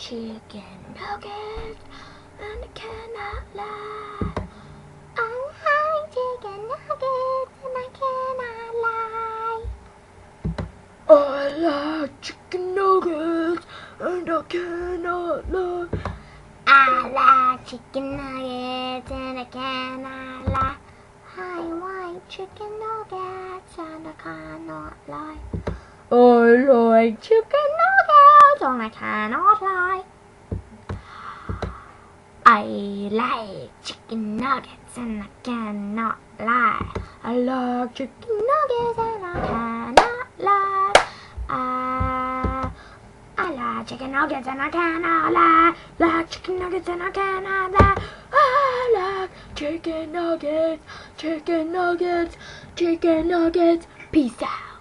chicken nuggets, and I cannot lie. I like chicken nuggets, and I cannot lie. I like chicken nuggets, and I cannot lie. I like chicken nuggets, and I cannot lie. I like chicken nuggets, and I cannot lie. I like chicken nuggets, and I cannot lie. I like chicken nuggets, and I cannot lie. I like chicken nuggets, and I cannot lie. I like chicken nuggets, and I cannot lie. Like chicken nuggets, and I cannot lie. I like chicken nuggets, chicken nuggets, chicken nuggets. Peace out.